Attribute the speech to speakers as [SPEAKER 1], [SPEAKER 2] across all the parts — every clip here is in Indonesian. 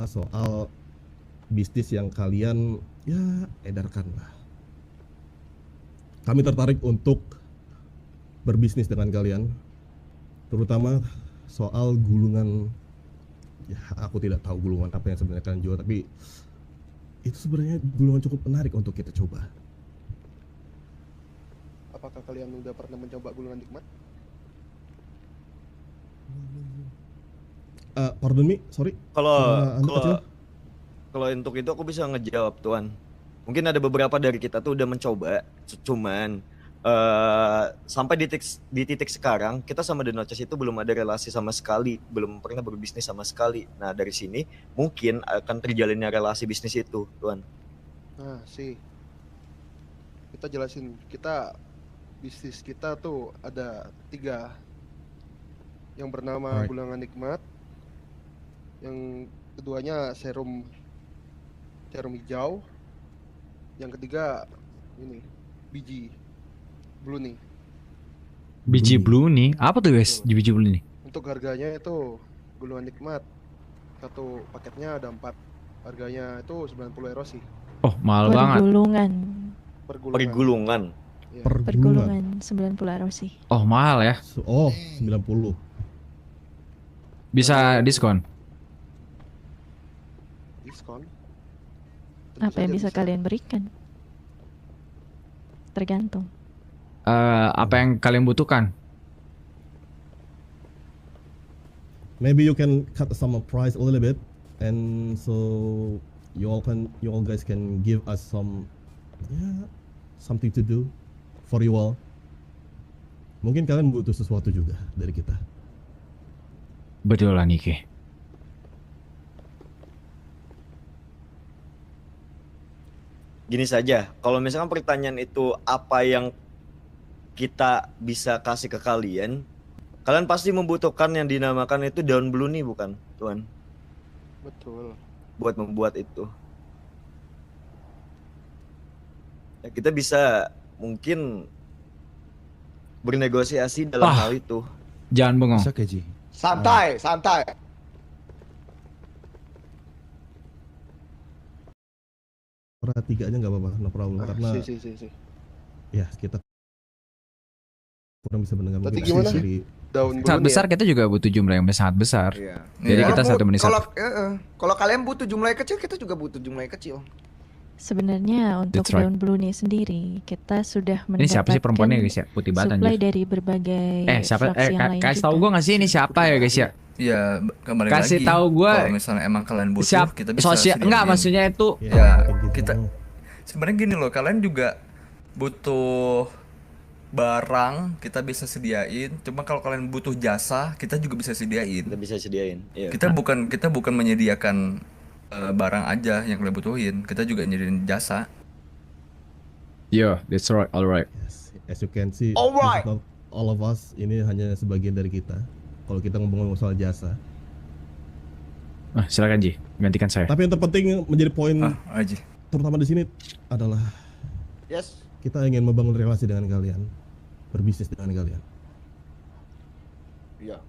[SPEAKER 1] soal bisnis yang kalian ya edarkan lah. Kami tertarik untuk berbisnis dengan kalian, terutama soal gulungan. Ya, aku tidak tahu gulungan apa yang sebenarnya kalian jual, tapi itu sebenarnya gulungan cukup menarik untuk kita coba.
[SPEAKER 2] Apakah kalian udah pernah mencoba gulungan nikmat?
[SPEAKER 1] Pardon me, sorry.
[SPEAKER 3] Kalau untuk itu aku bisa ngejawab Tuan. Mungkin ada beberapa dari kita tuh udah mencoba, cuman sampai di titik sekarang kita sama The Notches itu belum ada relasi sama sekali, belum pernah berbisnis sama sekali. Nah dari sini mungkin akan terjalinnya relasi bisnis itu, Tuan.
[SPEAKER 2] Nah sih, kita jelasin, bisnis kita tuh ada 3 yang bernama gulungan nikmat, yang keduanya serum hijau, yang ketiga ini biji blue nih.
[SPEAKER 4] Biji blue nih, apa tuh guys? Biji blue nih.
[SPEAKER 2] Untuk harganya itu gulungan nikmat satu paketnya ada 4, harganya itu 90 euro sih.
[SPEAKER 4] Oh mahal banget.
[SPEAKER 3] Pergulungan.
[SPEAKER 2] Ya.
[SPEAKER 5] Pergulungan 90 euro sih.
[SPEAKER 4] Oh mahal ya.
[SPEAKER 1] Oh 90.
[SPEAKER 4] Bisa diskon?
[SPEAKER 2] Diskon?
[SPEAKER 5] Apa yang bisa kalian berikan? Tergantung.
[SPEAKER 4] Apa yang kalian butuhkan?
[SPEAKER 1] Maybe you can cut some price a little bit, and so you all guys can give us something to do for you all. Mungkin kalian butuh sesuatu juga dari kita.
[SPEAKER 4] Betul lah Niki.
[SPEAKER 3] Gini saja, kalau misalkan pertanyaan itu apa yang kita bisa kasih ke kalian, kalian pasti membutuhkan yang dinamakan itu daun blue nih, bukan, Tuan?
[SPEAKER 2] Betul.
[SPEAKER 3] Buat membuat itu. Ya, kita bisa mungkin bernegosiasi dalam hal itu.
[SPEAKER 4] Jangan bengong.
[SPEAKER 6] Bisa Keji.
[SPEAKER 2] Santai.
[SPEAKER 1] Orang 3 aja nggak apa-apa, no problem. Karena ya kita kurang bisa mendengar.
[SPEAKER 2] Tadi gimana? Daun
[SPEAKER 4] sangat besar ya? Kita juga butuh jumlah yang sangat besar.
[SPEAKER 6] Iya.
[SPEAKER 4] Jadi kita satu menit
[SPEAKER 6] Kalau kalian butuh jumlah yang kecil, kita juga butuh jumlah yang kecil.
[SPEAKER 5] Sebenarnya untuk daun blue nih sendiri kita sudah mendapatkan.
[SPEAKER 4] Ini siapa sih perempuannya guys ya? Putih banget
[SPEAKER 5] supply dari berbagai fraksi yang lain
[SPEAKER 4] kasih tahu gue nggak sih ini siapa ya guys ya?
[SPEAKER 6] Iya, kembali
[SPEAKER 4] kasih
[SPEAKER 6] lagi.
[SPEAKER 4] Tahu gue.
[SPEAKER 6] Kalau misalnya emang kalian butuh, kita bisa
[SPEAKER 4] enggak maksudnya itu.
[SPEAKER 6] Ya, kita sebenarnya gini loh, kalian juga butuh barang, kita bisa sediain. Cuma kalau kalian butuh jasa, kita juga bisa sediain.
[SPEAKER 3] Kita bisa sediain. Iya.
[SPEAKER 6] Kita bukan menyediakan barang aja yang kalian butuhin, kita juga nyediain jasa.
[SPEAKER 4] Yeah, that's right, alright.
[SPEAKER 1] Yes, as you can see, not all of us, ini hanya sebagian dari kita. Kalau kita ngomong soal jasa.
[SPEAKER 4] Silakan Ji, gantikan saya.
[SPEAKER 1] Tapi yang terpenting menjadi poin
[SPEAKER 6] Aji.
[SPEAKER 1] terutama di sini adalah kita ingin membangun relasi dengan kalian, berbisnis dengan kalian.
[SPEAKER 7] Iya.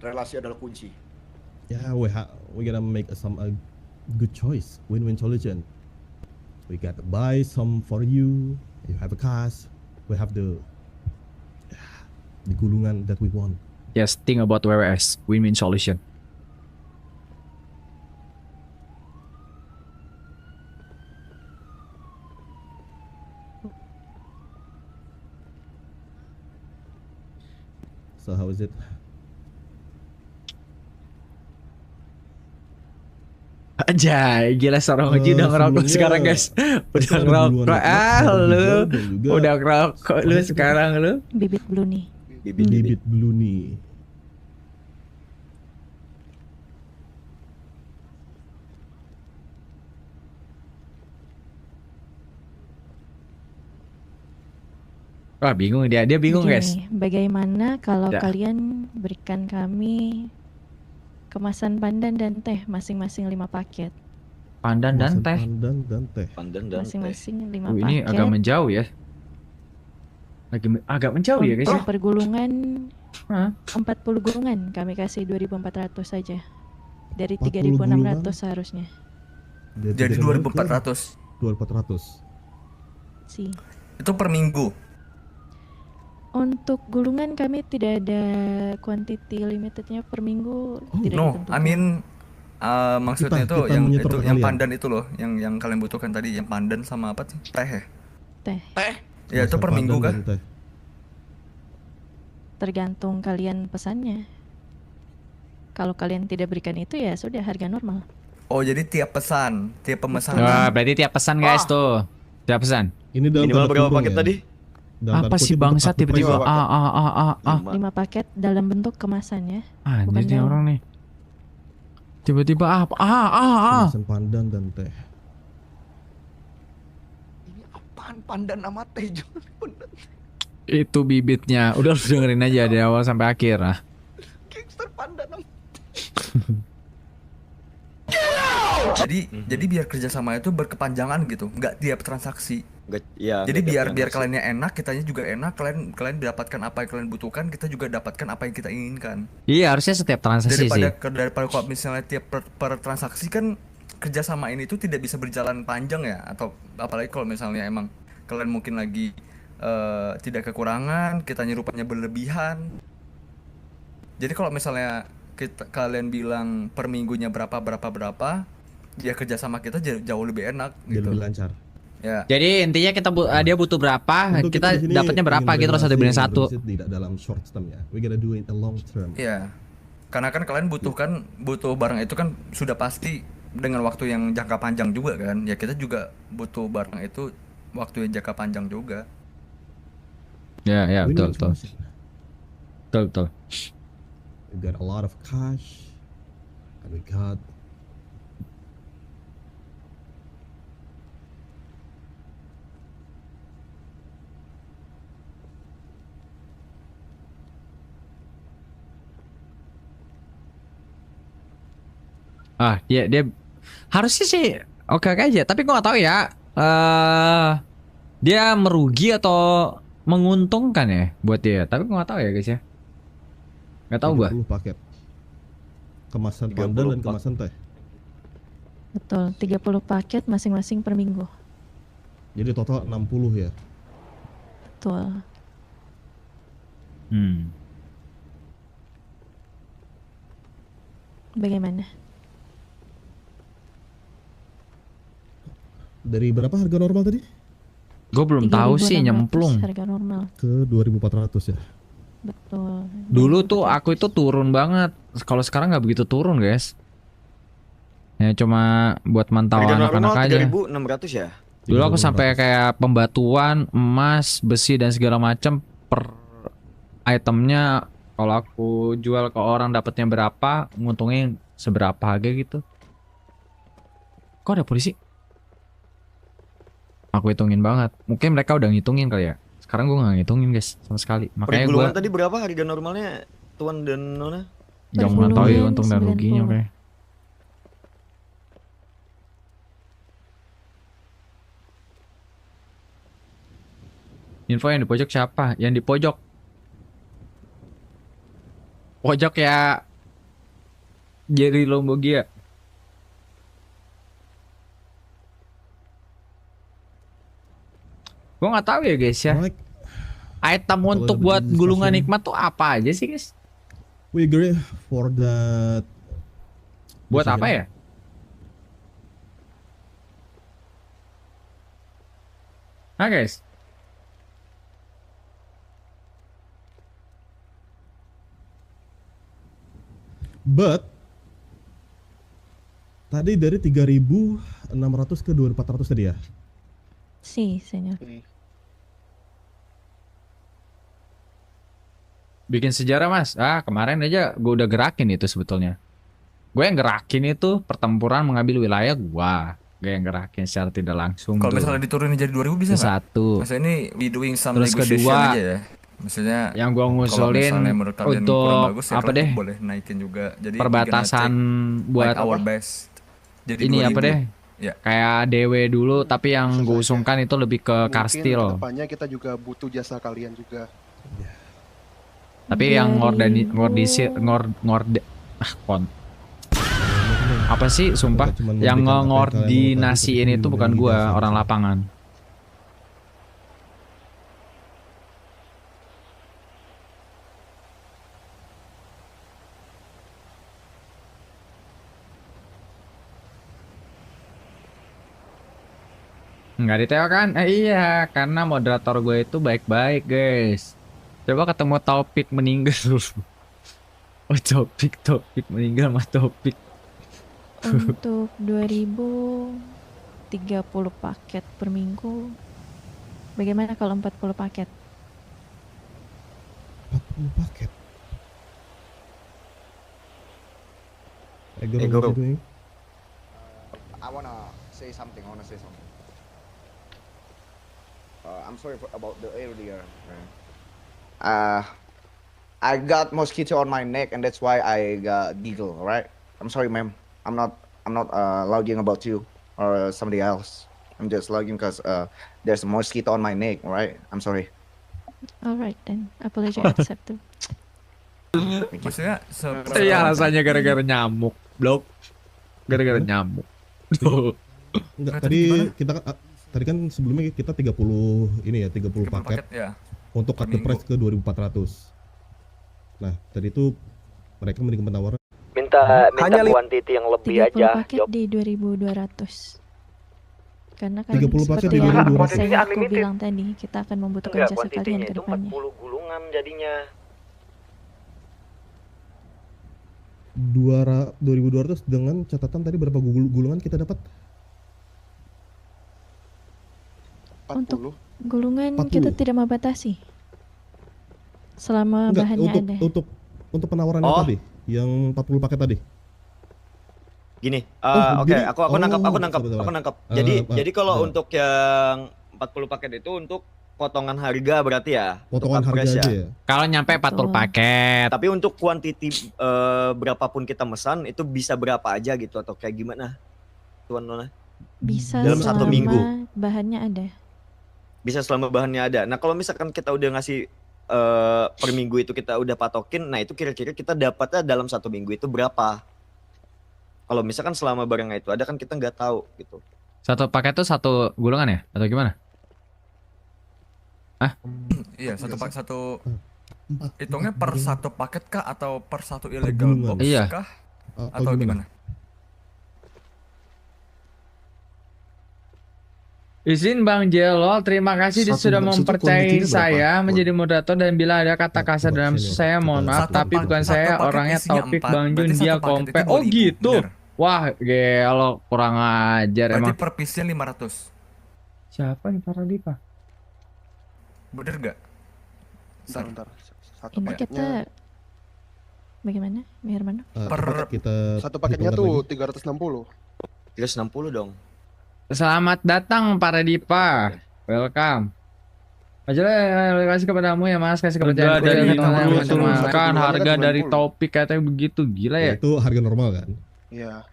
[SPEAKER 7] Relasi adalah kunci.
[SPEAKER 1] Yeah, we gonna make a good choice, win-win solution. We gotta buy some for you. You have a cash. We have the gulungan that we want.
[SPEAKER 4] Yes, think about WWS, win-win solution.
[SPEAKER 1] So how is it?
[SPEAKER 4] Anjay, gila seorang Oji udah ngerokok sekarang guys. Udah ngerokok, lu udah ngerokok lu sekarang lu.
[SPEAKER 5] Bibit blue nih.
[SPEAKER 1] Bibit blue nih.
[SPEAKER 4] Wah bingung dia bingung
[SPEAKER 5] Begini,
[SPEAKER 4] guys.
[SPEAKER 5] Bagaimana kalau kalian berikan kami kemasan pandan dan teh masing-masing 5 paket.
[SPEAKER 4] Pandan dan teh.
[SPEAKER 5] Masing-masing 5 paket.
[SPEAKER 4] Ini agak menjauh ya. Agak menjauh ya guys.
[SPEAKER 5] Pergulungan 40 gulungan kami kasih 2.400 saja. Dari
[SPEAKER 1] 40
[SPEAKER 5] 3.600 seharusnya.
[SPEAKER 6] Jadi 2.400.
[SPEAKER 1] 2.400.
[SPEAKER 5] Sih.
[SPEAKER 6] Itu per minggu.
[SPEAKER 5] Untuk gulungan kami tidak ada quantity limitednya per minggu. Tidak
[SPEAKER 6] No,
[SPEAKER 5] ditentukan.
[SPEAKER 6] I mean maksudnya
[SPEAKER 1] Kita
[SPEAKER 6] yang
[SPEAKER 1] menyetor
[SPEAKER 6] itu yang
[SPEAKER 1] kalian.
[SPEAKER 6] pandan itu loh, yang kalian butuhkan tadi, yang pandan sama apa sih? Teh ya?
[SPEAKER 5] Teh.
[SPEAKER 6] Ya itu per
[SPEAKER 1] Kemasan
[SPEAKER 6] minggu
[SPEAKER 1] pandan
[SPEAKER 6] kah?
[SPEAKER 1] dan teh.
[SPEAKER 5] Tergantung kalian pesannya. Kalau kalian tidak berikan itu ya sudah harga normal.
[SPEAKER 6] Oh, jadi tiap pesan, tiap pemesanan.
[SPEAKER 4] Wah, berarti tiap pesan guys tuh. Tiap pesan.
[SPEAKER 1] Ini dalam
[SPEAKER 3] Minimal
[SPEAKER 1] tanda
[SPEAKER 3] berapa
[SPEAKER 1] kurung
[SPEAKER 3] paket
[SPEAKER 1] ya.
[SPEAKER 3] tadi?
[SPEAKER 1] Dalam
[SPEAKER 4] Apa
[SPEAKER 1] tanda
[SPEAKER 4] sih
[SPEAKER 1] kutip
[SPEAKER 4] bangsa
[SPEAKER 1] tepat
[SPEAKER 4] tiba-tiba
[SPEAKER 1] price.
[SPEAKER 5] 5 paket dalam bentuk kemasannya.
[SPEAKER 4] Anjir nih
[SPEAKER 5] dalam.
[SPEAKER 4] orang nih. Tiba-tiba apa?
[SPEAKER 1] Kemasan pandan dan teh.
[SPEAKER 7] Ini apaan pandan sama teh? Pandan.
[SPEAKER 4] Itu bibitnya. Udah lu dengerin aja dari awal sampai akhir lah.
[SPEAKER 7] Gangster pandan sama
[SPEAKER 6] Jadi biar kerjasama itu berkepanjangan gitu, nggak tiap transaksi.
[SPEAKER 3] Ya,
[SPEAKER 6] Jadi
[SPEAKER 3] nggak tiap
[SPEAKER 6] biar
[SPEAKER 3] transaksi.
[SPEAKER 6] kaliannya enak, kitanya juga enak, kalian dapatkan apa yang kalian butuhkan, kita juga dapatkan apa yang kita inginkan.
[SPEAKER 4] Iya, harusnya setiap transaksi sih.
[SPEAKER 6] Daripada kalau misalnya tiap per transaksi kan kerjasama ini tuh tidak bisa berjalan panjang ya, atau apalagi kalau misalnya emang kalian mungkin lagi tidak kekurangan, kitanya rupanya berlebihan. Jadi kalau misalnya kalian bilang per minggunya berapa, ya kerjasama kita jauh lebih enak
[SPEAKER 1] Jadi
[SPEAKER 6] gitu.
[SPEAKER 1] lebih lancar.
[SPEAKER 6] Ya.
[SPEAKER 4] Jadi intinya dia butuh berapa,
[SPEAKER 1] Untuk
[SPEAKER 4] kita
[SPEAKER 1] di sini
[SPEAKER 4] dapatnya berapa
[SPEAKER 1] ingin
[SPEAKER 4] gitu terus satu banding
[SPEAKER 1] berrelasi,
[SPEAKER 4] satu.
[SPEAKER 1] berrelasi tidak dalam short term ya. We gotta do it a long term.
[SPEAKER 6] Iya. Karena kan kalian butuh barang itu kan sudah pasti dengan waktu yang jangka panjang juga kan. Ya kita juga butuh barang itu waktu yang jangka panjang juga.
[SPEAKER 4] Ya,
[SPEAKER 1] We
[SPEAKER 4] betul,
[SPEAKER 1] need
[SPEAKER 4] betul.
[SPEAKER 1] information.
[SPEAKER 4] Betul.
[SPEAKER 1] We got a lot of cash. And we got
[SPEAKER 4] Dia harusnya sih oke aja, tapi gua nggak tahu ya. Dia merugi atau menguntungkan ya buat dia. Tapi gua nggak tahu ya guys ya. Nggak tahu gua.
[SPEAKER 1] 30 paket. Kemasan
[SPEAKER 3] 30
[SPEAKER 1] pandan dan kemasan teh.
[SPEAKER 5] Betul, 30 paket masing-masing per minggu.
[SPEAKER 1] Jadi total 60 ya.
[SPEAKER 5] Betul. Bagaimana?
[SPEAKER 1] Dari berapa harga normal tadi?
[SPEAKER 4] Gue belum tahu sih
[SPEAKER 5] 3.600
[SPEAKER 4] nyemplung.
[SPEAKER 5] harga normal.
[SPEAKER 1] Ke 2.400 ya.
[SPEAKER 5] Betul.
[SPEAKER 4] Dulu tuh aku itu turun banget. Kalau sekarang nggak begitu turun guys. Ya cuma buat mantau
[SPEAKER 3] Harga
[SPEAKER 4] anak-anak
[SPEAKER 3] normal
[SPEAKER 4] aja.
[SPEAKER 3] 3.600 ya?
[SPEAKER 4] Dulu aku
[SPEAKER 1] 3.600.
[SPEAKER 4] sampai kayak pembatuan, emas, besi dan segala macam per itemnya. Kalau aku jual ke orang dapatnya berapa, nguntungnya seberapa harga gitu. Kok ada polisi? Aku hitungin banget. Mungkin mereka udah ngitungin kali ya. Sekarang gue nggak ngitungin guys sama sekali.
[SPEAKER 3] Per
[SPEAKER 4] Makanya gue
[SPEAKER 3] gulungan tadi berapa harga normalnya Tuan dan Nona?
[SPEAKER 4] nggak
[SPEAKER 5] Per
[SPEAKER 4] mengetahui
[SPEAKER 5] gulungan
[SPEAKER 4] untung dan ruginya
[SPEAKER 5] 90.
[SPEAKER 4] kayak. Info yang di pojok siapa? Yang di pojok. Pojok ya. Jerry Lombogia. Gue nggak tahu ya guys ya.
[SPEAKER 1] Alright,
[SPEAKER 4] Item
[SPEAKER 1] Kalau
[SPEAKER 4] untuk
[SPEAKER 1] dapat
[SPEAKER 4] buat
[SPEAKER 1] discussion.
[SPEAKER 4] gulungan nikmat tuh apa aja sih guys?
[SPEAKER 1] we agree for that.
[SPEAKER 4] Buat
[SPEAKER 1] decision.
[SPEAKER 4] apa ya? Nah guys.
[SPEAKER 1] But tadi dari 3.600 ke 2.400 tadi ya.
[SPEAKER 5] Si, senyor.
[SPEAKER 4] Bikin sejarah mas. Kemarin aja gue udah gerakin itu sebetulnya. Gue yang gerakin itu pertempuran mengambil wilayah gua. Gue yang gerakin secara tidak langsung.
[SPEAKER 6] Kalau
[SPEAKER 4] tuh.
[SPEAKER 6] misalnya diturunin jadi 2.000 bisa
[SPEAKER 4] Itu
[SPEAKER 6] nggak?
[SPEAKER 4] satu.
[SPEAKER 6] Maksudnya ini we doing some
[SPEAKER 4] Terus
[SPEAKER 6] negotiation
[SPEAKER 4] kedua,
[SPEAKER 6] aja ya. Maksudnya
[SPEAKER 4] yang gua
[SPEAKER 6] kalau
[SPEAKER 4] ngusulin
[SPEAKER 6] misalnya menurut kalian
[SPEAKER 4] untuk
[SPEAKER 6] kurang bagus ya
[SPEAKER 4] apa
[SPEAKER 6] kalian
[SPEAKER 4] deh?
[SPEAKER 6] boleh naikin juga. Jadi
[SPEAKER 4] Perbatasan buat
[SPEAKER 6] like our best. Jadi
[SPEAKER 4] ini apa
[SPEAKER 6] 2.000.
[SPEAKER 4] deh?
[SPEAKER 6] Ya.
[SPEAKER 4] Kayak DW dulu, tapi yang gue
[SPEAKER 2] Sesuai.
[SPEAKER 4] usungkan itu lebih ke
[SPEAKER 2] Mungkin
[SPEAKER 4] Karstil.
[SPEAKER 2] kedepannya kita juga butuh jasa kalian juga.
[SPEAKER 4] Tapi yang
[SPEAKER 5] 2000.
[SPEAKER 4] ngordisi ngorde Apa sih, sumpah?
[SPEAKER 1] Kita cuman
[SPEAKER 4] Yang
[SPEAKER 1] memberikan apa yang kalian mau kasih,
[SPEAKER 4] ngordinasiin
[SPEAKER 1] tapi
[SPEAKER 4] itu bukan
[SPEAKER 1] membagi
[SPEAKER 4] gua,
[SPEAKER 1] jasa
[SPEAKER 4] orang
[SPEAKER 1] di sini.
[SPEAKER 4] lapangan. Nggak diteo kan? Iya, karena moderator gue itu baik-baik, guys. Coba ketemu Taufik meninggal. Oh, Topik meninggal mas Topik.
[SPEAKER 5] Untuk 2030 paket per minggu. Bagaimana kalau 40 paket?
[SPEAKER 1] 40 paket. Egoro,
[SPEAKER 3] Egoro.
[SPEAKER 1] what you doing?
[SPEAKER 7] I wanna say something. I'm sorry about the earlier. I got mosquito on my neck, and that's why I got deagle. Alright. I'm sorry, ma'am. I'm not logging about you or somebody else. I'm just logging because there's a mosquito on my neck. Alright. I'm sorry.
[SPEAKER 5] Alright then, apology accepted.
[SPEAKER 6] Maksudnya
[SPEAKER 4] Iya, alasannya gara-gara nyamuk, blok. Gara-gara
[SPEAKER 1] Apa?
[SPEAKER 4] nyamuk.
[SPEAKER 1] Enggak,
[SPEAKER 6] Tadi
[SPEAKER 1] tadi
[SPEAKER 6] gimana?
[SPEAKER 1] kita tadi kan sebelumnya kita 30 ini ya, 30 paket
[SPEAKER 6] ya.
[SPEAKER 1] untuk
[SPEAKER 6] per
[SPEAKER 1] cut the price ke 2.400. Nah, tadi itu mereka memberikan penawaran
[SPEAKER 3] Minta
[SPEAKER 8] Hanya
[SPEAKER 3] kuantiti yang
[SPEAKER 5] 30 paket di 2.200. Karena kan
[SPEAKER 1] 30 paket
[SPEAKER 5] seperti
[SPEAKER 1] di
[SPEAKER 5] yang
[SPEAKER 1] 2.200.
[SPEAKER 5] saya aku bilang tadi, kita akan membutuhkan jasa kalian ke depannya.
[SPEAKER 3] gulungan jadinya.
[SPEAKER 1] 2.200 dengan catatan tadi berapa gulungan kita dapat?
[SPEAKER 2] 40.
[SPEAKER 5] Gulungan
[SPEAKER 1] 40.
[SPEAKER 5] kita tidak membatasi. Selama
[SPEAKER 1] Enggak,
[SPEAKER 5] bahannya ada.
[SPEAKER 1] untuk penawarannya
[SPEAKER 3] Oh.
[SPEAKER 1] tadi, yang 40 paket tadi.
[SPEAKER 3] Gini,
[SPEAKER 1] Oh,
[SPEAKER 3] oke,
[SPEAKER 1] jadi-
[SPEAKER 3] aku nangkap,
[SPEAKER 1] oh,
[SPEAKER 3] aku
[SPEAKER 1] sabar.
[SPEAKER 3] nangkap.
[SPEAKER 1] Eh,
[SPEAKER 3] Jadi kalau
[SPEAKER 1] eh.
[SPEAKER 3] untuk yang 40 paket itu untuk potongan harga berarti ya? Untuk
[SPEAKER 1] Potongan
[SPEAKER 3] cut
[SPEAKER 1] harga
[SPEAKER 3] price
[SPEAKER 1] aja ya.
[SPEAKER 4] Kalau nyampe 40
[SPEAKER 5] Betul.
[SPEAKER 4] paket,
[SPEAKER 3] Tapi untuk kuantiti berapapun kita mesan itu bisa berapa aja gitu atau kayak gimana? Tuan Nona?
[SPEAKER 5] Bisa
[SPEAKER 3] dalam
[SPEAKER 5] selama
[SPEAKER 3] satu minggu.
[SPEAKER 5] bahannya ada.
[SPEAKER 3] Bisa selama bahannya ada. Nah, kalau misalkan kita udah ngasih per minggu itu kita udah patokin, nah itu kira-kira kita dapatnya dalam satu minggu itu berapa? Kalau misalkan selama barangnya itu ada kan kita nggak tahu gitu.
[SPEAKER 4] satu paket tuh satu gulungan ya? Atau gimana?
[SPEAKER 6] Iya, satu
[SPEAKER 1] Empat-
[SPEAKER 6] hitungnya
[SPEAKER 1] empat
[SPEAKER 6] per
[SPEAKER 1] gulungan.
[SPEAKER 6] satu paket kah atau per satu illegal
[SPEAKER 1] gulungan.
[SPEAKER 6] box
[SPEAKER 4] Iya.
[SPEAKER 6] kah
[SPEAKER 1] Oh,
[SPEAKER 6] atau gimana?
[SPEAKER 4] Izin Bang Jelol, terima kasih
[SPEAKER 8] Satu
[SPEAKER 4] sudah
[SPEAKER 8] box itu
[SPEAKER 4] mempercayai
[SPEAKER 8] kuantitinya berapa?
[SPEAKER 4] saya menjadi moderator dan bila ada kata kasar
[SPEAKER 1] Satu
[SPEAKER 4] dalam
[SPEAKER 1] box ini,
[SPEAKER 4] saya mohon
[SPEAKER 1] satu
[SPEAKER 4] maaf,
[SPEAKER 6] Satu
[SPEAKER 4] tapi
[SPEAKER 6] pak-
[SPEAKER 4] bukan
[SPEAKER 6] satu
[SPEAKER 4] saya
[SPEAKER 6] paket
[SPEAKER 4] orangnya
[SPEAKER 6] isinya
[SPEAKER 4] Taufik
[SPEAKER 6] 4,
[SPEAKER 4] Bang Jun,
[SPEAKER 6] berarti
[SPEAKER 4] dia
[SPEAKER 6] satu paket
[SPEAKER 4] kompe.
[SPEAKER 6] itu
[SPEAKER 4] Oh
[SPEAKER 6] 2.000,
[SPEAKER 4] gitu.
[SPEAKER 6] bener.
[SPEAKER 4] Wah, gelo kurang ajar
[SPEAKER 6] Berarti
[SPEAKER 4] emang.
[SPEAKER 6] per piece-nya 500.
[SPEAKER 4] Siapa nih Paradipa?
[SPEAKER 6] Bener gak?
[SPEAKER 2] Bentar. Satu
[SPEAKER 5] Ini
[SPEAKER 2] paketnya,
[SPEAKER 5] kita bagaimana, Hermano?
[SPEAKER 6] Per-
[SPEAKER 2] satu paketnya
[SPEAKER 1] hitungan
[SPEAKER 2] tuh
[SPEAKER 1] lagi.
[SPEAKER 2] 360.
[SPEAKER 3] 360 dong.
[SPEAKER 4] Selamat datang Paradipa. Welcome. Aja terima kasih kepadamu ya Mas, kasih kepercayaan
[SPEAKER 2] dari
[SPEAKER 4] dari
[SPEAKER 2] 60
[SPEAKER 4] turunkan
[SPEAKER 2] satu
[SPEAKER 4] harga
[SPEAKER 2] gulungannya
[SPEAKER 4] dari
[SPEAKER 2] 90.
[SPEAKER 4] topik katanya begitu, gila
[SPEAKER 1] Ya,
[SPEAKER 4] ya.
[SPEAKER 1] itu harga normal kan.
[SPEAKER 2] Iya.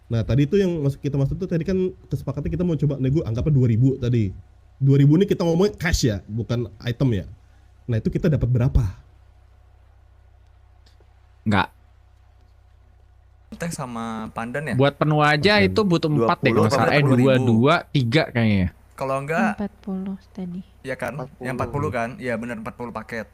[SPEAKER 1] Nah, tadi itu yang kita maksud tuh tadi kan kesepakatan kita mau coba nego anggapnya 2000 tadi. 2000 ini kita ngomongin cash ya, bukan item ya. Nah, itu kita dapat berapa?
[SPEAKER 4] Enggak.
[SPEAKER 6] Teh sama pandan ya?
[SPEAKER 4] Buat penuh aja
[SPEAKER 1] Pandan.
[SPEAKER 4] itu butuh 4 deh kalau
[SPEAKER 3] 20
[SPEAKER 4] nggak salah.
[SPEAKER 6] apa
[SPEAKER 4] 2,
[SPEAKER 6] 20.000?
[SPEAKER 4] 2, 3 kayaknya.
[SPEAKER 6] Kalau enggak
[SPEAKER 5] 40 tadi.
[SPEAKER 6] ya kan?
[SPEAKER 2] 40.
[SPEAKER 6] Yang 40 kan? Iya bener 40 paket.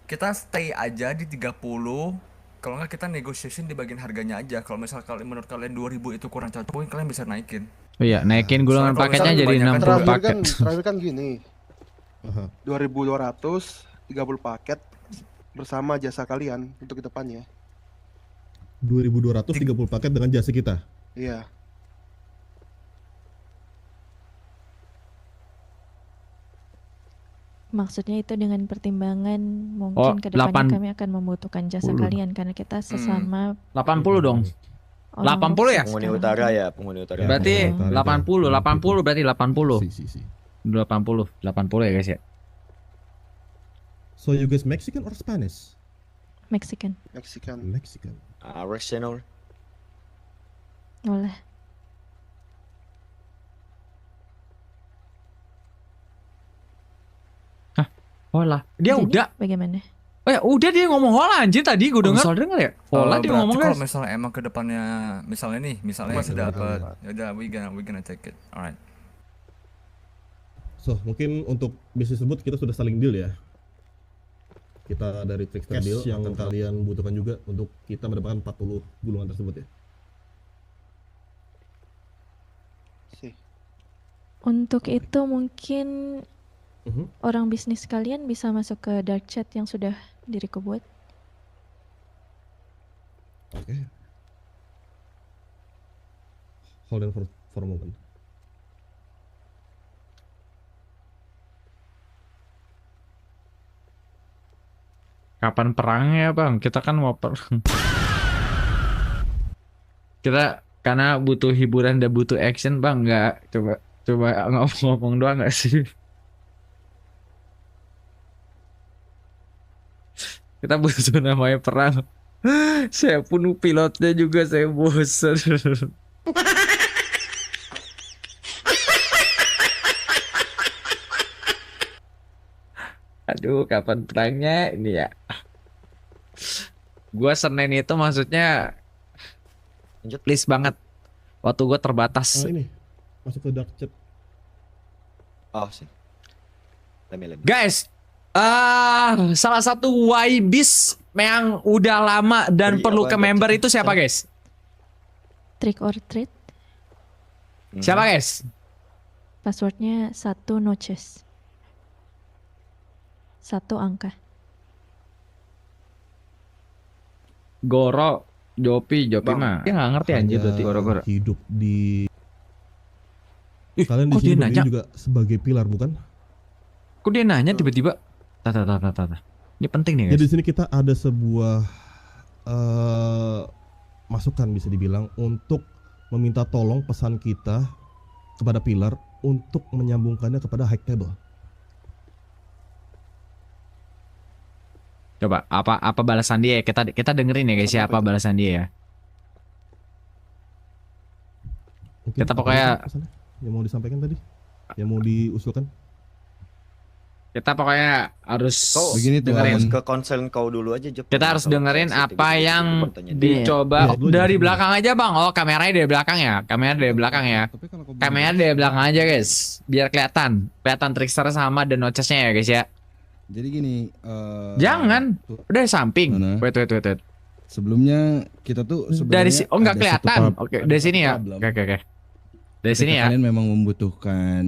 [SPEAKER 6] Kita stay aja di 30. Kalau enggak kita negotiation di bagian harganya aja. Kalau misal kalian menurut kalian 2000 itu kurang cocok, mungkin kalian bisa naikin.
[SPEAKER 4] Oh iya, naikin gulungan
[SPEAKER 6] Soalnya kalau
[SPEAKER 4] paketnya
[SPEAKER 6] misalnya
[SPEAKER 4] jadi
[SPEAKER 6] kebanyakan
[SPEAKER 4] 60
[SPEAKER 2] Terakhir
[SPEAKER 4] paket.
[SPEAKER 2] terakhir kan gini.
[SPEAKER 1] Aha.
[SPEAKER 2] 2.200 30 paket bersama jasa kalian untuk ke depannya.
[SPEAKER 1] 2230 paket dengan jasa kita.
[SPEAKER 2] Iya.
[SPEAKER 5] Maksudnya itu dengan pertimbangan
[SPEAKER 4] Oh,
[SPEAKER 5] mungkin ke depannya
[SPEAKER 4] 8.
[SPEAKER 5] kami akan membutuhkan jasa kalian karena kita sesama
[SPEAKER 4] 80 dong.
[SPEAKER 5] orang
[SPEAKER 4] 80 ya?
[SPEAKER 3] Penghuni
[SPEAKER 5] sekarang
[SPEAKER 3] utara
[SPEAKER 5] kan.
[SPEAKER 3] ya, penghuni utara.
[SPEAKER 1] Ya,
[SPEAKER 4] Berarti
[SPEAKER 1] penghuni utara
[SPEAKER 4] 80,
[SPEAKER 1] itu.
[SPEAKER 4] 80 berarti 80.
[SPEAKER 1] Si.
[SPEAKER 4] 80 ya guys ya.
[SPEAKER 1] So you guys Mexican or Spanish?
[SPEAKER 5] Mexican.
[SPEAKER 2] Mexican.
[SPEAKER 1] Mexican.
[SPEAKER 3] Arsenal.
[SPEAKER 5] Oleh.
[SPEAKER 4] Oh lah, dia
[SPEAKER 5] Jadi,
[SPEAKER 4] udah.
[SPEAKER 5] bagaimana?
[SPEAKER 4] Oh ya udah dia ngomong Hola anjir tadi gue denger. Denger ya? Hola dia
[SPEAKER 6] Berarti
[SPEAKER 4] ngomong
[SPEAKER 6] kalau
[SPEAKER 4] guys.
[SPEAKER 6] misalnya emang ke depannya misalnya
[SPEAKER 2] Masih
[SPEAKER 6] dapat,
[SPEAKER 2] dapat.
[SPEAKER 6] ya udah we gonna take it. Alright.
[SPEAKER 1] So, mungkin untuk bisnis tersebut kita sudah saling deal ya. Kita dari Trickster
[SPEAKER 8] Cash
[SPEAKER 1] Deal
[SPEAKER 8] yang
[SPEAKER 1] yang kalian butuhkan juga untuk kita mendapatkan 40 gulungan tersebut ya.
[SPEAKER 2] Sih.
[SPEAKER 5] Untuk itu mungkin
[SPEAKER 1] Mhm.
[SPEAKER 5] orang bisnis kalian bisa masuk ke dark chat yang sudah diriku buat.
[SPEAKER 1] Oke. Hold on for a moment.
[SPEAKER 4] Kapan perangnya bang? Kita kan mau perang. Kita karena butuh hiburan dan butuh action bang. Nggak coba ngomong doang nggak sih? Kita butuh namanya perang. Saya pun pilotnya juga saya bosan. Aduh, kapan perangnya ini ya? Gua Senin itu maksudnya
[SPEAKER 3] Lanjut.
[SPEAKER 4] please banget. Waktu gua terbatas.
[SPEAKER 1] Ini masuk ke dark chat.
[SPEAKER 3] Oh sih. Lemi.
[SPEAKER 4] Guys, salah satu YBIS yang udah lama dan
[SPEAKER 3] Beri
[SPEAKER 4] perlu
[SPEAKER 3] apa,
[SPEAKER 4] ke
[SPEAKER 3] baca.
[SPEAKER 4] member itu siapa guys?
[SPEAKER 5] Trick or treat,
[SPEAKER 4] Siapa guys?
[SPEAKER 5] passwordnya 1 noches. 1 angka.
[SPEAKER 4] Goro, Jopi
[SPEAKER 3] Bang,
[SPEAKER 4] mah. Dia nggak ngerti anjir
[SPEAKER 1] Hanya
[SPEAKER 4] berarti. Goro.
[SPEAKER 1] hidup di
[SPEAKER 4] Ih,
[SPEAKER 1] kalian di
[SPEAKER 4] kok dia
[SPEAKER 1] sini
[SPEAKER 4] nanya?
[SPEAKER 1] berdiri juga sebagai pilar bukan?
[SPEAKER 4] Kok dia nanya tiba-tiba? Tata. Ini penting nih
[SPEAKER 1] Jadi
[SPEAKER 4] guys.
[SPEAKER 1] di sini kita ada sebuah masukan bisa dibilang untuk meminta tolong pesan kita kepada pilar untuk menyambungkannya kepada high table.
[SPEAKER 4] Coba apa balasan dia ya? Kita dengerin ya guys ya apa balasan dia ya.
[SPEAKER 1] Mungkin
[SPEAKER 4] Kita
[SPEAKER 1] apa
[SPEAKER 4] pokoknya-
[SPEAKER 1] pesannya yang mau disampaikan tadi, yang mau diusulkan.
[SPEAKER 4] Kita pokoknya harus
[SPEAKER 3] Kau
[SPEAKER 8] Begini tuh,
[SPEAKER 4] dengerin.
[SPEAKER 3] harus ke concern kau dulu aja Jep.
[SPEAKER 4] Kita harus
[SPEAKER 3] Kalau
[SPEAKER 4] dengerin
[SPEAKER 3] sensitif
[SPEAKER 4] apa
[SPEAKER 3] gitu,
[SPEAKER 4] yang
[SPEAKER 3] bertanya dia.
[SPEAKER 4] dicoba
[SPEAKER 1] Iya, dulu
[SPEAKER 4] dari
[SPEAKER 1] juga.
[SPEAKER 4] belakang aja bang. Oh kameranya dari belakang ya. Kamera dari belakang ya.
[SPEAKER 8] Tapi kalau kau
[SPEAKER 4] Kamera dari belakang aja guys. Biar kelihatan Trickster sama dan Nochesnya ya guys ya.
[SPEAKER 8] Jadi gini,
[SPEAKER 4] Jangan.
[SPEAKER 8] tuh,
[SPEAKER 4] Udah di samping.
[SPEAKER 8] Mana?
[SPEAKER 4] Wait.
[SPEAKER 8] sebelumnya kita tuh
[SPEAKER 4] Dari
[SPEAKER 8] sebenarnya
[SPEAKER 4] nggak
[SPEAKER 8] ada
[SPEAKER 4] kelihatan.
[SPEAKER 8] satu
[SPEAKER 4] Oke,
[SPEAKER 8] ada
[SPEAKER 4] dari
[SPEAKER 8] satu
[SPEAKER 4] sini ya.
[SPEAKER 8] problem.
[SPEAKER 4] Oke. Dari sini
[SPEAKER 8] Ketika
[SPEAKER 4] ya.
[SPEAKER 8] kalian memang membutuhkan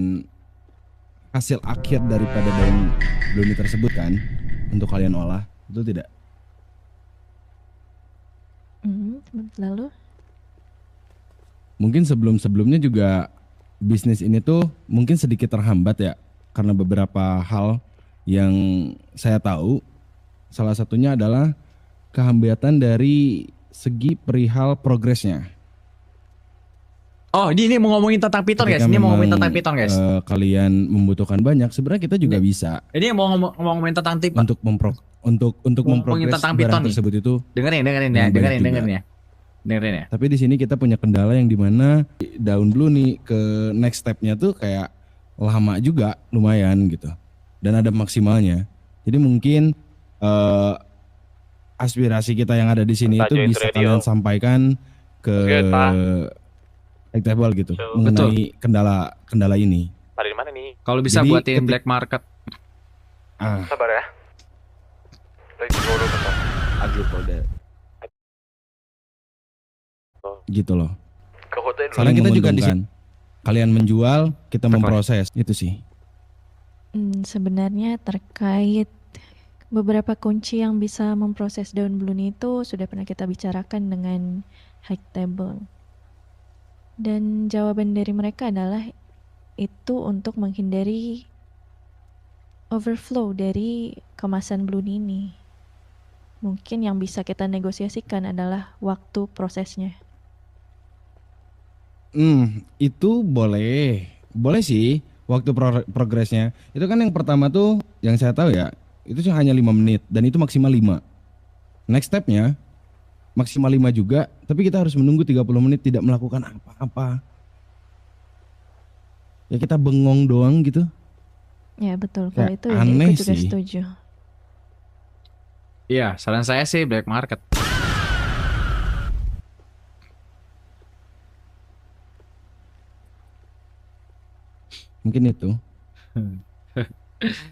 [SPEAKER 8] hasil akhir daripada daun brownie tersebut kan untuk kalian olah, itu tidak.
[SPEAKER 5] Lalu
[SPEAKER 8] Mungkin sebelumnya juga bisnis ini tuh mungkin sedikit terhambat ya karena beberapa hal yang saya tahu. Salah satunya adalah kehambatan dari segi perihal progresnya.
[SPEAKER 4] Oh, ini mau ngomongin tentang Python guys.
[SPEAKER 8] Ketika
[SPEAKER 4] Ini mau ngomongin
[SPEAKER 8] memang,
[SPEAKER 4] tentang Python guys.
[SPEAKER 8] kalian membutuhkan banyak, sebenarnya kita juga bisa
[SPEAKER 4] Ini mau ngomongin tentang tip.
[SPEAKER 8] untuk
[SPEAKER 4] Ngomongin
[SPEAKER 8] memprogres
[SPEAKER 4] tentang
[SPEAKER 8] barang
[SPEAKER 4] Python nih.
[SPEAKER 8] tersebut itu.
[SPEAKER 4] Dengerin ya.
[SPEAKER 8] yang banyak juga.
[SPEAKER 4] Dengerin ya.
[SPEAKER 8] Tapi di sini kita punya kendala yang dimana daun blue nih ke next stepnya tuh kayak lama juga, lumayan gitu. Dan ada maksimalnya. Jadi mungkin aspirasi kita yang ada di sini itu bisa kalian sampaikan ke High Table gitu mengenai kendala ini.
[SPEAKER 4] Kalau bisa
[SPEAKER 8] Jadi,
[SPEAKER 4] buatin black market.
[SPEAKER 8] Ah,
[SPEAKER 3] Agil Polda.
[SPEAKER 8] gitu loh. Saling
[SPEAKER 9] kita juga di
[SPEAKER 8] menguntungkan. Kalian menjual, kita memproses, itu sih.
[SPEAKER 5] sebenarnya terkait beberapa kunci yang bisa memproses daun bluni itu sudah pernah kita bicarakan dengan High Table. Dan jawaban dari mereka adalah itu untuk menghindari overflow dari kemasan bluni ini. Mungkin yang bisa kita negosiasikan adalah waktu prosesnya.
[SPEAKER 8] Itu boleh sih waktu progresnya. Itu kan yang pertama tuh yang saya tahu ya, itu cuma hanya 5 menit dan itu maksimal 5. Next stepnya maksimal 5 juga, tapi kita harus menunggu 30 menit tidak melakukan apa-apa. Ya kita bengong doang gitu.
[SPEAKER 5] Ya betul, kalau
[SPEAKER 8] Kayak
[SPEAKER 5] itu ya
[SPEAKER 8] aneh
[SPEAKER 5] aku juga
[SPEAKER 8] sih.
[SPEAKER 5] setuju.
[SPEAKER 4] Iya, saran saya sih black market.
[SPEAKER 8] Mungkin itu.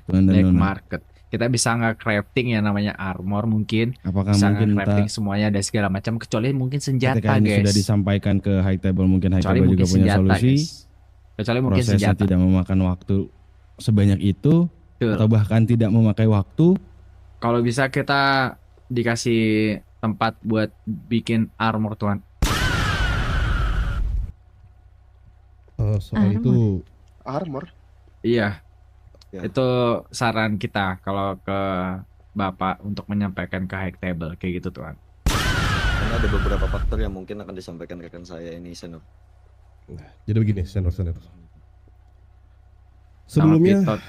[SPEAKER 8] Tuan dan
[SPEAKER 4] Black
[SPEAKER 8] Nona.
[SPEAKER 4] market. Kita bisa nge-crafting yang namanya armor mungkin.
[SPEAKER 8] Apakah
[SPEAKER 4] Bisa
[SPEAKER 8] mungkin
[SPEAKER 4] nge-crafting semuanya dan segala macam kecuali mungkin senjata,
[SPEAKER 8] ketika ini
[SPEAKER 4] guys.
[SPEAKER 8] sudah disampaikan ke high table, mungkin high
[SPEAKER 4] Kecuali
[SPEAKER 8] table
[SPEAKER 4] mungkin
[SPEAKER 8] juga punya
[SPEAKER 4] senjata,
[SPEAKER 8] solusi.
[SPEAKER 4] guys. Kecuali mungkin
[SPEAKER 8] Prosesnya
[SPEAKER 4] senjata.
[SPEAKER 8] tidak memakan waktu sebanyak itu,
[SPEAKER 4] Betul.
[SPEAKER 8] atau bahkan tidak memakai waktu.
[SPEAKER 4] Kalau bisa kita dikasih tempat buat bikin armor tuan.
[SPEAKER 1] Soal itu
[SPEAKER 2] Armor.
[SPEAKER 4] Iya.
[SPEAKER 3] Ya.
[SPEAKER 4] Itu saran kita kalau ke Bapak untuk menyampaikan ke high table kayak gitu tuan.
[SPEAKER 3] Karena ada beberapa faktor yang mungkin akan disampaikan rekan saya ini, Senor.
[SPEAKER 1] jadi begini, Senor.
[SPEAKER 4] Sama
[SPEAKER 1] Sebelumnya
[SPEAKER 4] Pitot.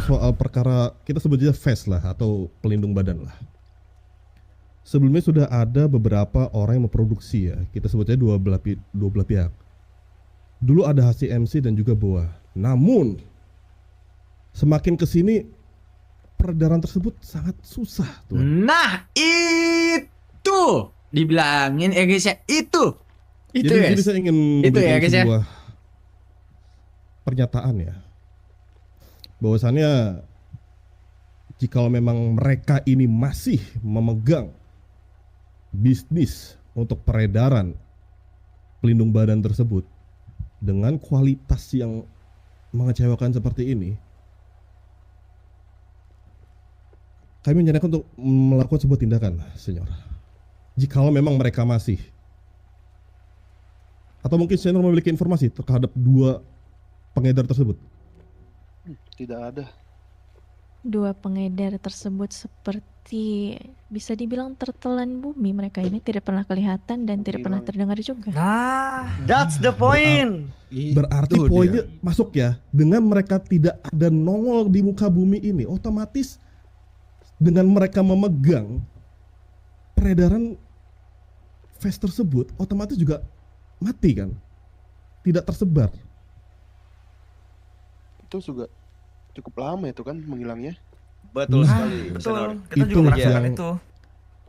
[SPEAKER 1] soal perkara kita sebutnya FES lah atau pelindung badan lah. Sebelumnya sudah ada beberapa orang yang memproduksi ya. Kita sebutnya dua belah pihak. Dulu ada HCMC dan juga BOA. Namun semakin kesini peredaran tersebut sangat susah tuan.
[SPEAKER 4] Nah, itu dibilangin ya guys ya, itu
[SPEAKER 1] Jadi
[SPEAKER 4] guys.
[SPEAKER 1] saya ingin
[SPEAKER 4] Itu ya,
[SPEAKER 1] memberikan
[SPEAKER 4] guys, ya.
[SPEAKER 1] sebuah pernyataan ya, bahwasannya jikalau memang mereka ini masih memegang bisnis untuk peredaran pelindung badan tersebut dengan kualitas yang mengecewakan seperti ini, kami menyarankan untuk melakukan sebuah tindakan, Senyor. Jikalau memang mereka masih, atau mungkin Senyor memiliki informasi terhadap dua pengedar tersebut.
[SPEAKER 2] Tidak ada.
[SPEAKER 5] Dua pengedar tersebut seperti bisa dibilang tertelan bumi, mereka ini tidak pernah kelihatan dan tidak pernah terdengar juga.
[SPEAKER 6] Nah,
[SPEAKER 3] That's the point.
[SPEAKER 1] Berarti
[SPEAKER 8] Itu
[SPEAKER 1] poinnya
[SPEAKER 8] dia.
[SPEAKER 1] masuk ya, dengan mereka tidak ada nongol di muka bumi ini, otomatis dengan mereka memegang peredaran fest tersebut, otomatis juga mati kan, tidak tersebar.
[SPEAKER 2] Itu juga cukup lama itu kan menghilangnya.
[SPEAKER 3] Betul
[SPEAKER 1] Nah,
[SPEAKER 3] sekali, Senor.
[SPEAKER 6] betul. Kita
[SPEAKER 1] Itu
[SPEAKER 6] juga merasakan
[SPEAKER 1] yang-
[SPEAKER 6] itu.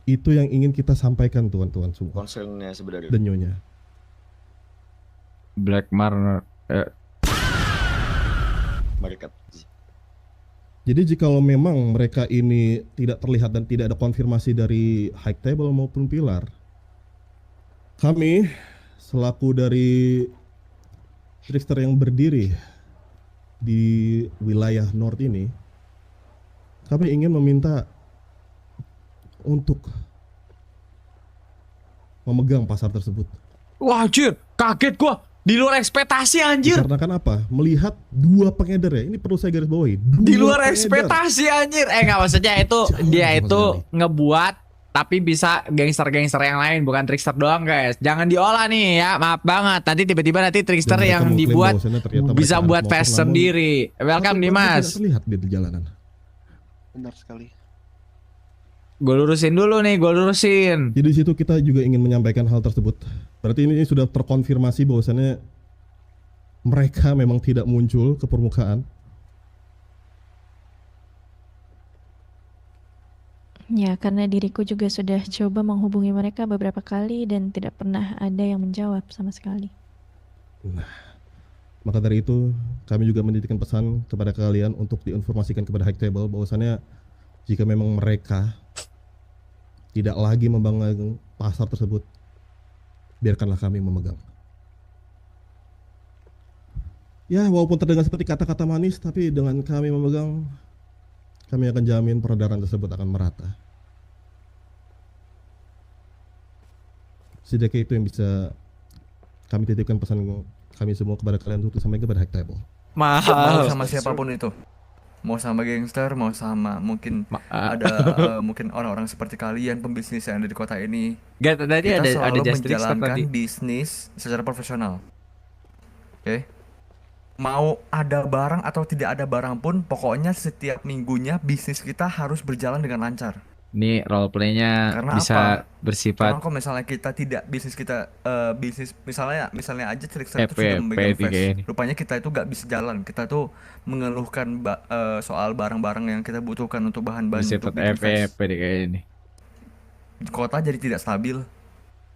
[SPEAKER 1] Itu yang ingin kita sampaikan tuan-tuan semua
[SPEAKER 3] Concernnya sebenarnya.
[SPEAKER 1] dan nyonya.
[SPEAKER 4] Black market.
[SPEAKER 3] Market.
[SPEAKER 1] Jadi jikalau memang mereka ini tidak terlihat dan tidak ada konfirmasi dari high table maupun pilar, kami selaku dari trickster yang berdiri di wilayah North ini, kami ingin meminta untuk memegang pasar tersebut.
[SPEAKER 4] Wah, anjir, kaget gua. Di luar ekspektasi anjir.
[SPEAKER 1] Dikarenakan apa? Melihat dua pengedar ya, ini perlu saya garis bawahi.
[SPEAKER 4] Di
[SPEAKER 1] dua
[SPEAKER 4] luar
[SPEAKER 1] pengedar.
[SPEAKER 4] ekspektasi anjir. Enggak, maksudnya itu
[SPEAKER 1] Jauh
[SPEAKER 4] dia
[SPEAKER 1] sama
[SPEAKER 4] itu
[SPEAKER 1] sekali.
[SPEAKER 4] ngebuat tapi bisa gangster-gangster yang lain, bukan trickster doang, guys. Jangan diolah nih ya, maaf banget. Nanti tiba-tiba trickster
[SPEAKER 1] Dan mereka
[SPEAKER 4] yang
[SPEAKER 1] mengklaim
[SPEAKER 4] dibuat
[SPEAKER 1] bahwasannya ternyata
[SPEAKER 4] bisa
[SPEAKER 1] mereka
[SPEAKER 4] buat
[SPEAKER 1] anak
[SPEAKER 4] fast
[SPEAKER 1] motor, namun
[SPEAKER 4] sendiri. Welcome
[SPEAKER 1] satu
[SPEAKER 4] Dimas.
[SPEAKER 1] tidak terlihat di jalanan.
[SPEAKER 2] Benar sekali.
[SPEAKER 4] Gue lurusin dulu nih, gue lurusin.
[SPEAKER 1] Jadi di situ kita juga ingin menyampaikan hal tersebut. Berarti ini sudah terkonfirmasi bahwasannya mereka memang tidak muncul ke permukaan.
[SPEAKER 5] Ya, karena diriku juga sudah coba menghubungi mereka beberapa kali dan tidak pernah ada yang menjawab sama sekali.
[SPEAKER 1] Maka dari itu kami juga menitipkan pesan kepada kalian untuk diinformasikan kepada high table bahwasannya jika memang mereka tidak lagi membangun pasar tersebut, biarkanlah kami memegang. Ya, walaupun terdengar seperti kata-kata manis, tapi dengan kami memegang, kami akan jamin peredaran tersebut akan merata. Setidaknya itu yang bisa kami titipkan pesan kami semua kepada kalian untuk disampaikan kepada high table.
[SPEAKER 6] Mau
[SPEAKER 4] Mahal.
[SPEAKER 6] sama siapapun itu. Mau sama gangster, mau sama mungkin ada mungkin orang-orang seperti kalian, pembisnis yang ada di kota ini.
[SPEAKER 4] Gak, tadi
[SPEAKER 6] Kita
[SPEAKER 4] ada
[SPEAKER 6] selalu
[SPEAKER 4] just trickster
[SPEAKER 6] menjalankan
[SPEAKER 4] tadi.
[SPEAKER 6] bisnis secara profesional. Oke. Mau ada barang atau tidak ada barang pun, pokoknya setiap minggunya bisnis kita harus berjalan dengan lancar.
[SPEAKER 4] Ini role playnya
[SPEAKER 6] Karena
[SPEAKER 4] bisa
[SPEAKER 6] apa?
[SPEAKER 4] bersifat
[SPEAKER 6] Karena kalau misalnya kita tidak bisnis misalnya aja Trickster itu sudah
[SPEAKER 4] FWP
[SPEAKER 6] memegang
[SPEAKER 4] 3
[SPEAKER 6] Fast.
[SPEAKER 4] ini.
[SPEAKER 6] Rupanya kita itu gak bisa jalan. Kita tuh mengeluhkan soal barang-barang yang kita butuhkan untuk bahan-bahan untuk
[SPEAKER 4] Bersifat
[SPEAKER 6] bikin Fast.
[SPEAKER 4] FWP kayak ini.
[SPEAKER 6] Kota jadi tidak stabil.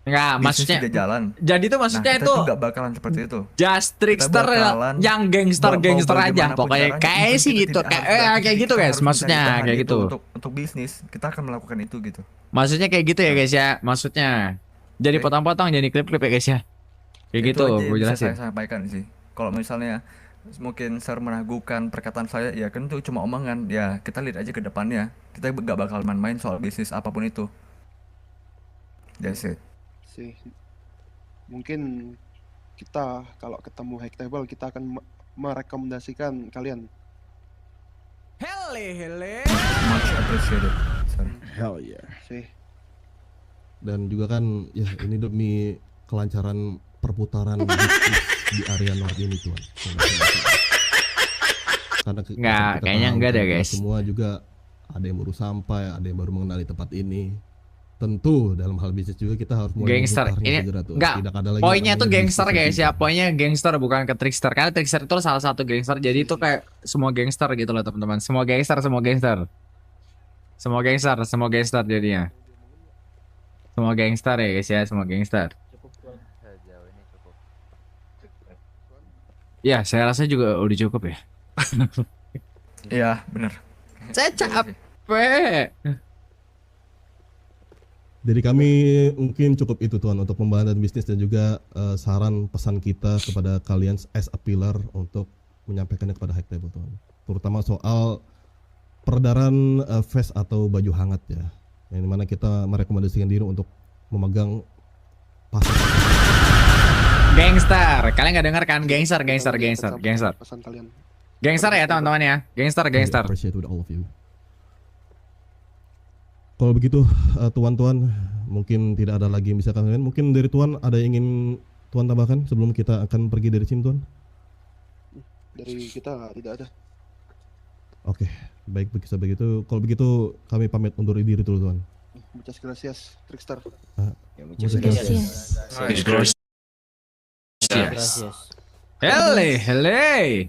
[SPEAKER 4] Enggak,
[SPEAKER 6] Bisnis
[SPEAKER 4] maksudnya
[SPEAKER 6] tidak jalan.
[SPEAKER 4] jadi itu
[SPEAKER 6] Nah,
[SPEAKER 4] maksudnya
[SPEAKER 6] kita
[SPEAKER 4] itu
[SPEAKER 6] tuh gak bakalan seperti itu.
[SPEAKER 4] just trickster
[SPEAKER 6] bakalan
[SPEAKER 4] yang gangster-gangster
[SPEAKER 6] mau
[SPEAKER 4] aja
[SPEAKER 6] bagaimanapun
[SPEAKER 4] pokoknya
[SPEAKER 6] caranya,
[SPEAKER 4] kayak
[SPEAKER 6] even
[SPEAKER 4] sih
[SPEAKER 6] kita
[SPEAKER 4] gitu
[SPEAKER 6] tidak
[SPEAKER 4] kayak
[SPEAKER 6] harus
[SPEAKER 4] kayak
[SPEAKER 6] beraktivitas,
[SPEAKER 4] gitu
[SPEAKER 6] kita
[SPEAKER 4] guys
[SPEAKER 6] harus
[SPEAKER 4] maksudnya
[SPEAKER 6] mencari bahan
[SPEAKER 4] kayak
[SPEAKER 6] itu
[SPEAKER 4] gitu.
[SPEAKER 6] untuk bisnis, kita akan melakukan itu gitu.
[SPEAKER 4] Maksudnya kayak gitu ya guys ya, maksudnya jadi
[SPEAKER 6] Oke.
[SPEAKER 4] potong-potong jadi klip-klip ya guys ya. Kayak
[SPEAKER 6] Itu
[SPEAKER 4] gitu
[SPEAKER 6] aja
[SPEAKER 4] gue
[SPEAKER 6] yang bisa
[SPEAKER 4] jelasin.
[SPEAKER 6] saya sampaikan sih. Kalau misalnya mungkin Sir meragukan perkataan saya, ya kan itu cuma omongan. Ya kita lihat aja ke depannya. Kita gak bakal main-main soal bisnis apapun itu. That's it.
[SPEAKER 2] Sih. Mungkin kita kalau ketemu High Table kita akan merekomendasikan kalian.
[SPEAKER 6] Much appreciated. Sir.
[SPEAKER 8] Hell yeah.
[SPEAKER 2] Sih.
[SPEAKER 1] Dan juga kan ya ini demi kelancaran perputaran bisnis di area North ini tuan. Karena
[SPEAKER 4] Nggak,
[SPEAKER 1] kita
[SPEAKER 4] kayaknya
[SPEAKER 1] tahu
[SPEAKER 4] nggak
[SPEAKER 1] kan
[SPEAKER 4] deh,
[SPEAKER 1] kita
[SPEAKER 4] guys.
[SPEAKER 1] Semua juga ada yang baru sampai, ada yang baru mengenali tempat ini. Tentu dalam hal bisnis juga kita harus mulai
[SPEAKER 4] Gangster
[SPEAKER 1] memutarnya
[SPEAKER 4] ini
[SPEAKER 1] segera tuh.
[SPEAKER 4] enggak.
[SPEAKER 1] Tidak ada lagi
[SPEAKER 4] Poinnya
[SPEAKER 1] yang
[SPEAKER 4] tuh
[SPEAKER 1] namanya
[SPEAKER 4] gangster
[SPEAKER 1] bisnis
[SPEAKER 4] guys
[SPEAKER 1] itu.
[SPEAKER 4] ya, poinnya gangster bukan ke trickster. Karena trickster itu salah satu gangster. Jadi itu kayak semua gangster gitu loh teman-teman. Semua gangster jadinya. Semua gangster ya guys ya, semua gangster. Ya, saya rasa juga udah cukup ya.
[SPEAKER 6] Iya, benar.
[SPEAKER 4] Saya capek.
[SPEAKER 1] Dari kami mungkin cukup itu tuan untuk pembahasan bisnis dan juga saran pesan kita kepada kalian as a pillar untuk menyampaikannya kepada High Table tuan. Terutama soal peredaran vest atau baju hangat ya. Yang dimana kita merekomendasikan diri untuk memegang pasar.
[SPEAKER 4] Gangster. Kalian nggak dengar kan? Gangster.
[SPEAKER 2] Pesan kalian.
[SPEAKER 4] Gangster ya teman-teman ya. Gangster.
[SPEAKER 1] Appreciate with all of you. Kalau begitu tuan-tuan mungkin tidak ada lagi yang bisa kalian. Mungkin dari tuan ada yang ingin tuan tambahkan sebelum kita akan pergi dari sini tuan?
[SPEAKER 2] Dari kita tidak ada.
[SPEAKER 1] Oke, baik begitu. Kalau begitu kami pamit undur diri dulu tuan.
[SPEAKER 2] Muchas gracias, Trickster.
[SPEAKER 1] Muchas
[SPEAKER 5] Gracias.
[SPEAKER 4] Hele.
[SPEAKER 3] Hele.